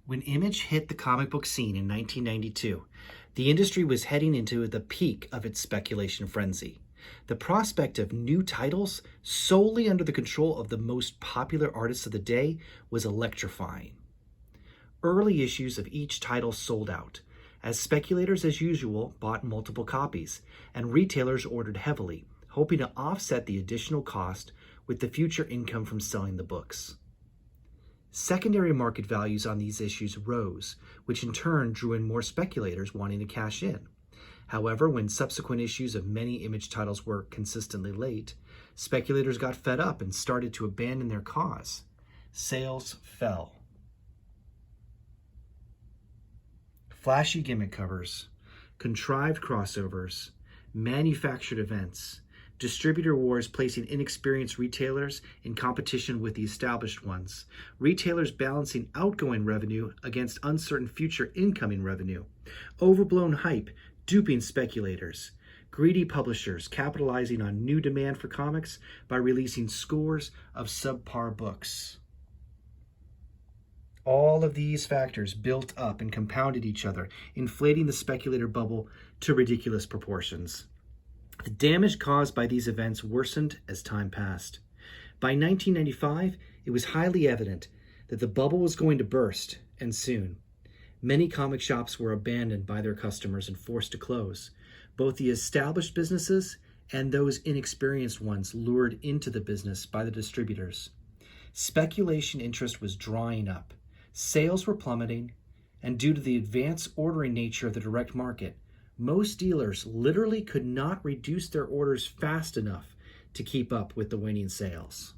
When Image hit the comic book scene in 1992, the industry was heading into the peak of its speculation frenzy. The prospect of new titles solely under the control of the most popular artists of the day was electrifying. Early issues of each title sold out, as speculators as usual bought multiple copies, and retailers ordered heavily, hoping to offset the additional cost with the future income from selling the books. Secondary market values on these issues rose, which in turn drew in more speculators wanting to cash in. However, when subsequent issues of many Image titles were consistently late, speculators got fed up and started to abandon their cause. Sales fell. Flashy gimmick covers, contrived crossovers, manufactured events, distributor wars placing inexperienced retailers in competition with the established ones, retailers balancing outgoing revenue against uncertain future incoming revenue, overblown hype duping speculators, greedy publishers capitalizing on new demand for comics by releasing scores of subpar books. All of these factors built up and compounded each other, inflating the speculator bubble to ridiculous proportions. The damage caused by these events worsened as time passed. By 1995, it was highly evident that the bubble was going to burst, and soon. Many comic shops were abandoned by their customers and forced to close. Both the established businesses and those inexperienced ones lured into the business by the distributors. Speculation interest was drying up. Sales were plummeting, and due to the advance ordering nature of the direct market, most dealers literally could not reduce their orders fast enough to keep up with the waning sales.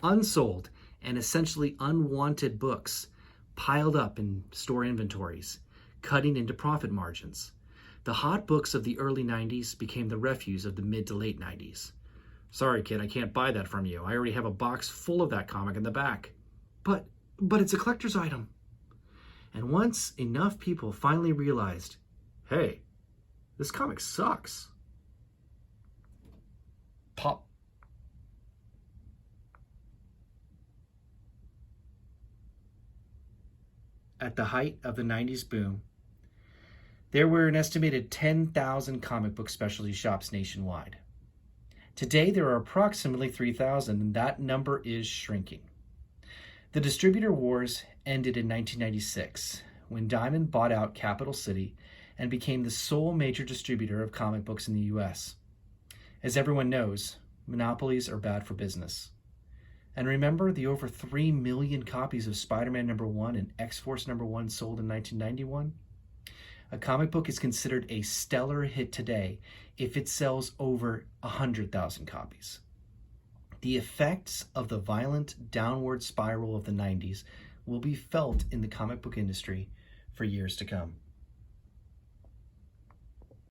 Unsold and essentially unwanted books piled up in store inventories, cutting into profit margins. The hot books of the early 90s became the refuse of the mid to late 90s. Sorry, kid, I can't buy that from you. I already have a box full of that comic in the back. But it's a collector's item. And once enough people finally realized, hey, this comic sucks. Pop. At the height of the 90s boom, there were an estimated 10,000 comic book specialty shops nationwide. Today, there are approximately 3,000, and that number is shrinking. The distributor wars ended in 1996, when Diamond bought out Capital City and became the sole major distributor of comic books in the US. As everyone knows, monopolies are bad for business. And remember the over 3 million copies of Spider-Man #1 and X-Force #1 sold in 1991? A comic book is considered a stellar hit today if it sells over 100,000 copies. The effects of the violent downward spiral of the 90s will be felt in the comic book industry for years to come.